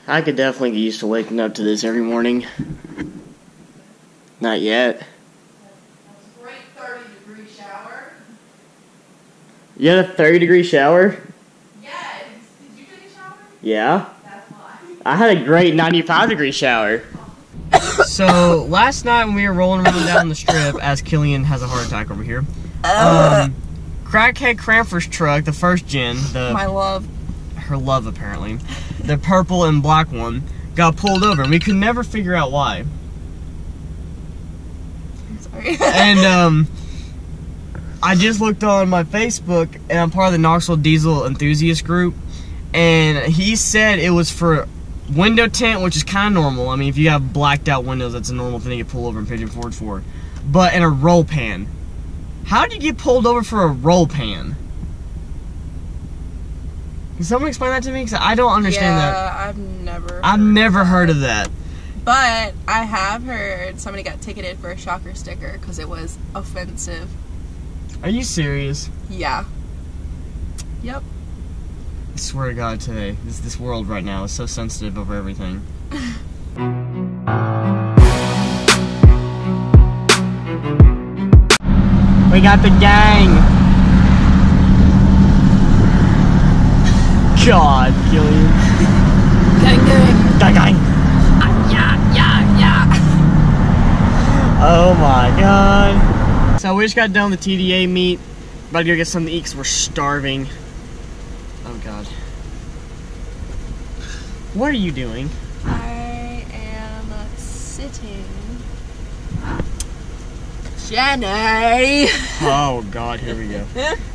I could definitely get used to waking up to this every morning. Not yet. Great 30-degree shower. You had a 30-degree shower? Yes. Did you take a shower? Yeah. That's why. I had a great 95-degree shower. So, last night when we were rolling around down the strip, as Killian has a heart attack over here, Crackhead Cramper's truck, the first gen, my love. Her love apparently, the purple and black one, got pulled over, and we could never figure out why. I'm sorry. And I just looked on my Facebook, and I'm part of the Knoxville Diesel enthusiast group, and he said it was for window tint, which is kind of normal. I mean, if you have blacked out windows, that's a normal thing to get pulled over and pigeon forward for. But in a roll pan. How did you get pulled over for a roll pan? Can someone explain that to me? Because I don't understand that. Yeah, I've never heard of that. But I have heard somebody got ticketed for a shocker sticker because it was offensive. Are you serious? Yeah. Yep. I swear to God, today, this world right now is so sensitive over everything. We got the gang. God, Killian. Gang. Gang. Yeah. Oh my God. So we just got done with the TDA meet. About to go get something to eat because we're starving. Oh God. What are you doing? I am sitting. Jenny! Oh God, here we go.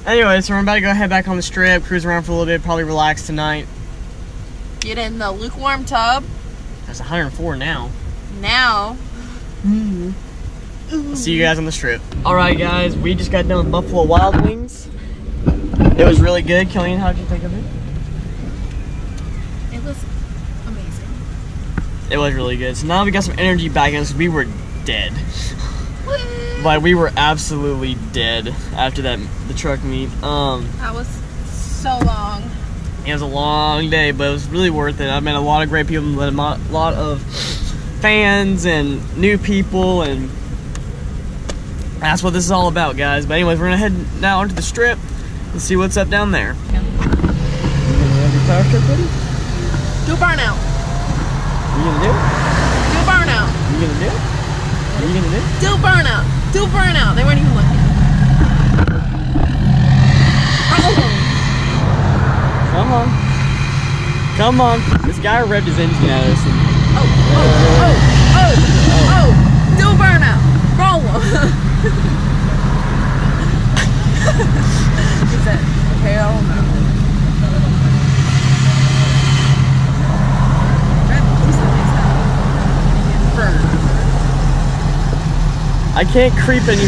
Anyway, so we're about to go head back on the strip, cruise around for a little bit, probably relax tonight. Get in the lukewarm tub. It's 104 now. Now. See you guys on the strip. Alright guys, we just got done with Buffalo Wild Wings. It was really good. Killian, how'd you think of it? It was amazing. It was really good. So now we got some energy back in us. We were dead. Like, we were absolutely dead after the truck meet. That was so long. It was a long day, but it was really worth it. I met a lot of great people, met a lot of fans and new people, and that's what this is all about, guys. But anyways, we're gonna head now onto the strip and see what's up down there. You gonna have your Powerstroke ready? Do burnout. You gonna do it? Do burnout. You gonna do it? What are you gonna do? Do burnout. Do burnout. They weren't even looking. Come on. Come on. This guy revved his engine at us. And Oh. Do burnout. Roll them. He said, hell no. I can't creep anymore.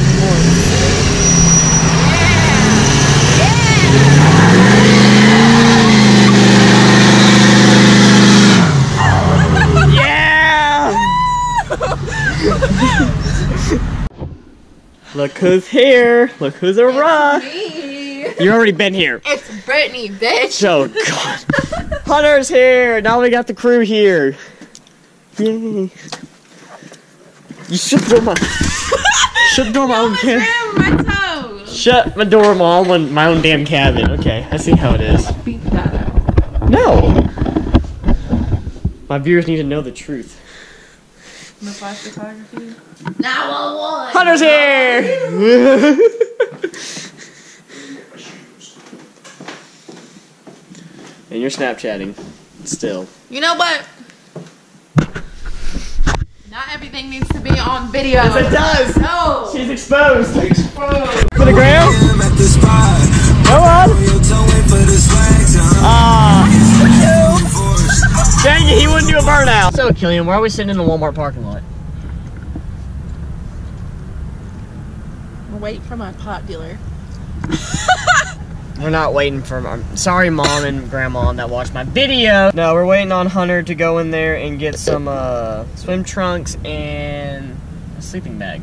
Yeah! Look who's here. Look who's a rock. You've already been here. It's Brittany, bitch. Oh, God. Hunter's here. Now we got the crew here. Yay. You shut the door shut the door of my own cabin. Shut my door of my own damn cabin. Okay, I see how it is. Beat that out. No. My viewers need to know the truth. No flash photography. 911. Hunter's here. And you're Snapchatting still. You know what? Not everything needs to be on video. Yes, it does. No. She's exposed. To the ground. Come on. Dang it, he wouldn't do a burnout. So, Killian, why are we sitting in the Walmart parking lot? I'm waiting for my pot dealer. We're not waiting for sorry, Mom and Grandma that watched my video. No, we're waiting on Hunter to go in there and get some swim trunks and a sleeping bag.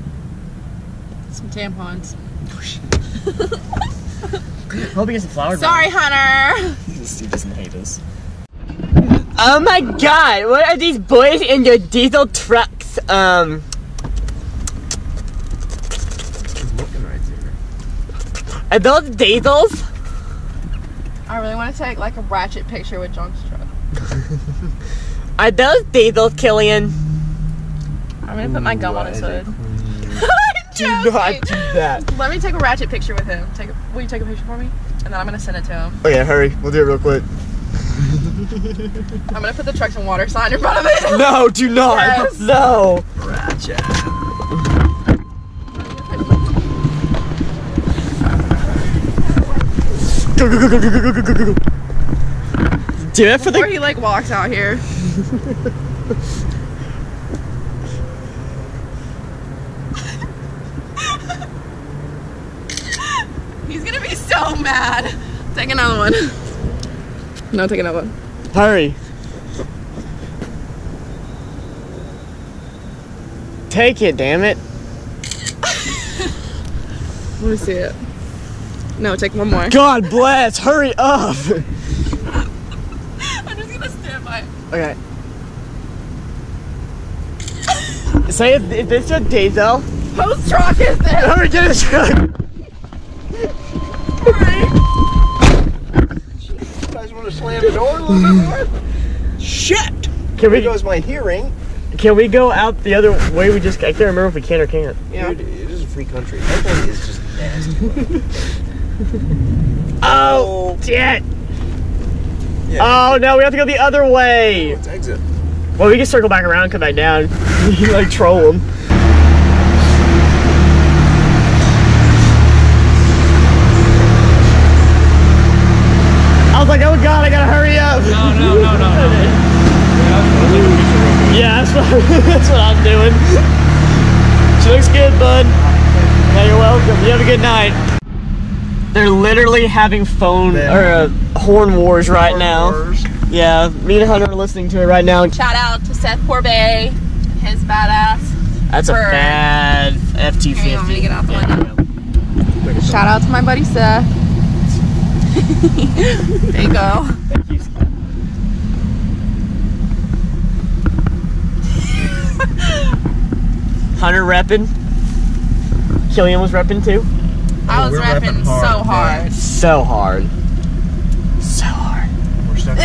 Some tampons. Hope he gets some flower. Sorry, Hunter. He doesn't hate us. Oh my god, what are these boys in their diesel trucks? Looking right there. Are those diesels? I really want to take like a ratchet picture with John's truck. Are those diesels, Killian? I'm gonna put my gum on his hood. Do not do that. Let me take a ratchet picture with him. Will you take a picture for me? And then I'm gonna send it to him. Okay, hurry. We'll do it real quick. I'm gonna put the trucks and water sign in front of it. No, do not. Yes. No. Ratchet. Go, go, go, go, go, go, go, go, go. Do it for Before the. he like walks out here. He's gonna be so mad. Take another one. No, take another one. Hurry. Take it, damn it. Let me see it. No, take one more. God bless. Hurry up. I'm just gonna stand by it. Okay. Say if this is a diesel. Whose truck is this? Hurry, get a truck. You guys want to slam the door a little bit more? Shit! Can There we goes my hearing. Can we go out the other way? I can't remember if we can or can't. Yeah. Dude, it is a free country. That thing is just nasty. Oh, shit. Yeah. Oh no, we have to go the other way. Let's exit. Well, we can circle back around, come back down. You can like troll them. I was like, oh god, I gotta hurry up. No. Yeah, that's what I'm doing. She looks good, bud. Yeah, you're welcome. You have a good night. They're literally having horn wars right now. Wars. Yeah, me and Hunter are listening to it right now. Shout out to Seth Corbet, his badass. That's a bad FT50. Here, you want me to get out the window? Shout out to my buddy Seth. There you go. Thank you. Hunter repping. Killian was repping too. I was rapping so hard. So hard. So hard. We're stuck.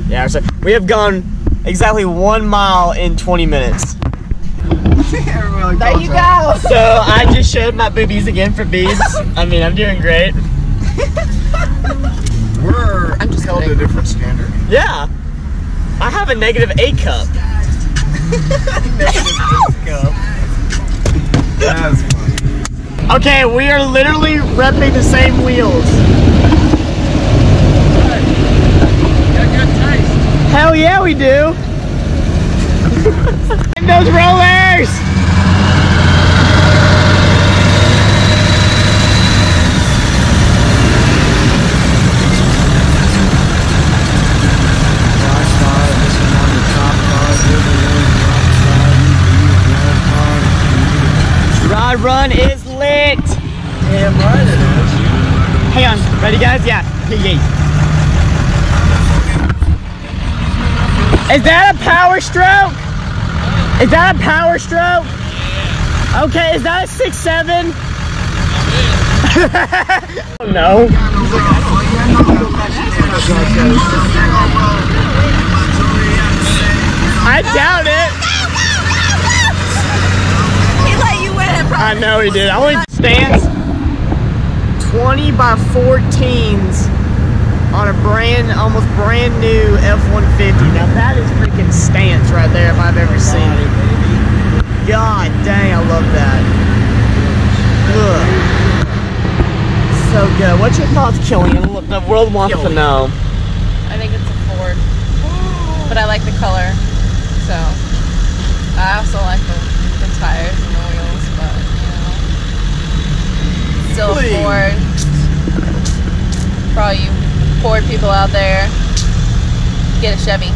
Yeah, so we have gone exactly 1 mile in 20 minutes. There you go. So I just showed my boobies again for beads. I mean, I'm doing great. We're held to a different standard. Yeah. I have a -8 cup. That's funny. Okay, we are literally repping the same wheels. Hell yeah, we do. And those rollers. Rod Run is lit. Damn right it is. Hang on, ready guys? Yeah. Yay. Is that a Powerstroke? Is that a Powerstroke? Okay, is that a 6.7? No. I doubt it. He let you win, bro. I know he did. I only stands 20 by 14s on a almost brand new F-150. Now that is freaking stance right there if I've ever seen it. God dang, I love that. Ugh. So good. What's your thoughts, Killian? The world wants to know. I think it's a Ford, but I like the color. So I also like the tires and the wheels, but you know, still a Ford. For all you Ford people out there, get a Chevy.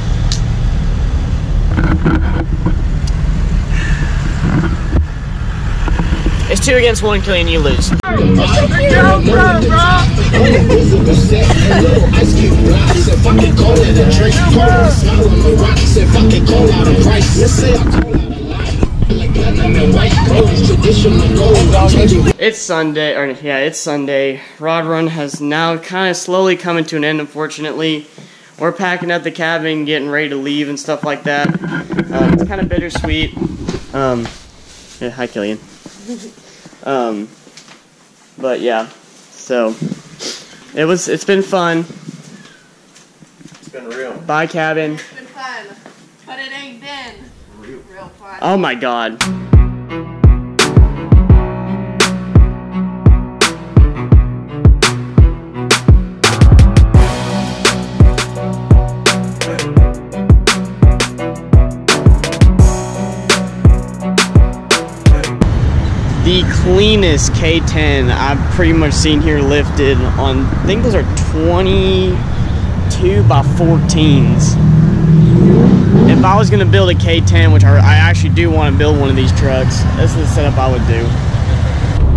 It's 2 against 1, Killian, you lose. It's Sunday, or yeah, it's Sunday. Rod Run has now kind of slowly coming to an end, unfortunately. We're packing up the cabin, getting ready to leave and stuff like that. It's kind of bittersweet. Yeah, hi, Killian. But yeah, so it's been fun. It's been real. Bye, cabin. It's been fun, but it ain't been real fun. Oh my God. The cleanest K10 I've pretty much seen here lifted on, I think those are 22 by 14s. If I was going to build a K10, which I actually do want to build one of these trucks, this is the setup I would do.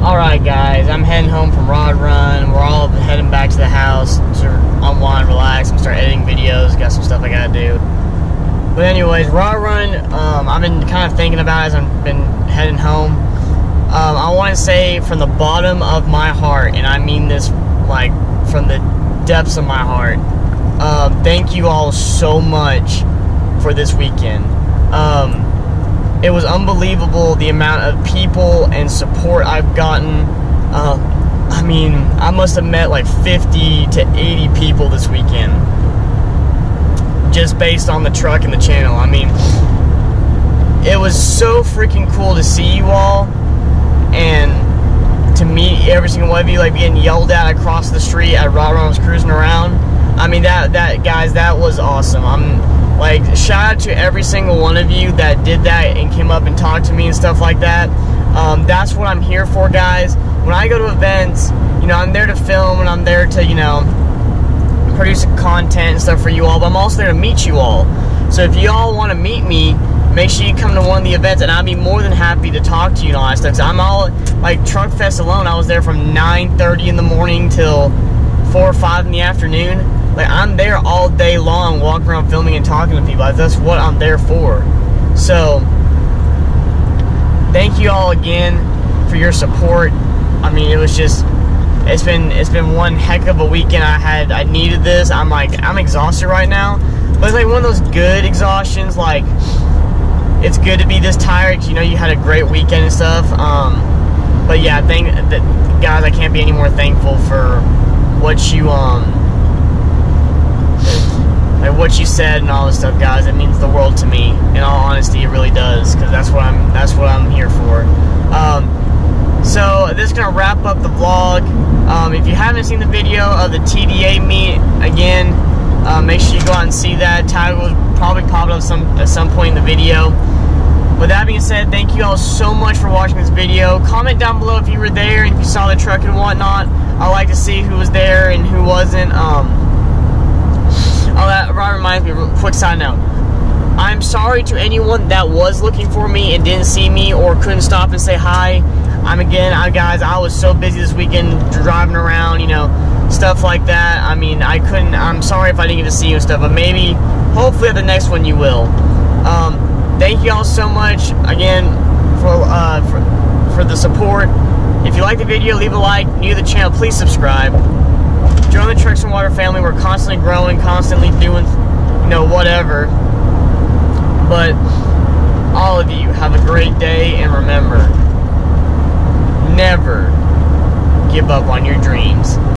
Alright guys, I'm heading home from Rod Run. We're all heading back to the house to unwind, relax, and start editing videos. Got some stuff I got to do. But anyways, Rod Run, I've been kind of thinking about it as I've been heading home. I want to say from the bottom of my heart, and I mean this like from the depths of my heart, thank you all so much for this weekend. It was unbelievable the amount of people and support I've gotten. I mean, I must have met like 50 to 80 people this weekend, just based on the truck and the channel. I mean, it was so freaking cool to see you all and to meet every single one of you, like getting yelled at across the street at Rod Run. I was cruising around. I mean, that guys, that was awesome. I'm like, shout out to every single one of you that did that and came up and talked to me and stuff like that. That's what I'm here for, guys. When I go to events, you know, I'm there to film and I'm there to, you know, produce content and stuff for you all, but I'm also there to meet you all. So if you all want to meet me, make sure you come to one of the events, and I'd be more than happy to talk to you and all that stuff. I'm all, like, Truck Fest alone, I was there from 9:30 in the morning till 4 or 5 in the afternoon. Like, I'm there all day long, walking around filming and talking to people. That's what I'm there for. So, thank you all again for your support. I mean, it was just, it's been one heck of a weekend. I needed this. I'm exhausted right now, but it's like one of those good exhaustions. Like, it's good to be this tired because you know you had a great weekend and stuff. But yeah, guys, I can't be any more thankful for what you like what you said and all this stuff, guys. It means the world to me. In all honesty, it really does, because that's what I'm here for. So this is gonna wrap up the vlog. If you haven't seen the video of the TDA meet again, make sure you go out and see that. Tag will probably pop up at some point in the video. With that being said, thank you all so much for watching this video. Comment down below if you were there and if you saw the truck and whatnot. I like to see who was there and who wasn't. Oh, that reminds me, quick side note. I'm sorry to anyone that was looking for me and didn't see me or couldn't stop and say hi. Guys, I was so busy this weekend driving around, you know, stuff like that. I mean, I'm sorry if I didn't get to see you and stuff, but maybe, hopefully at the next one you will. Thank you all so much again for the support. If you like the video, leave a like. New to the channel, please subscribe. Join the Trucks and Water family. We're constantly growing, constantly doing, you know, whatever. But all of you have a great day, and remember, never give up on your dreams.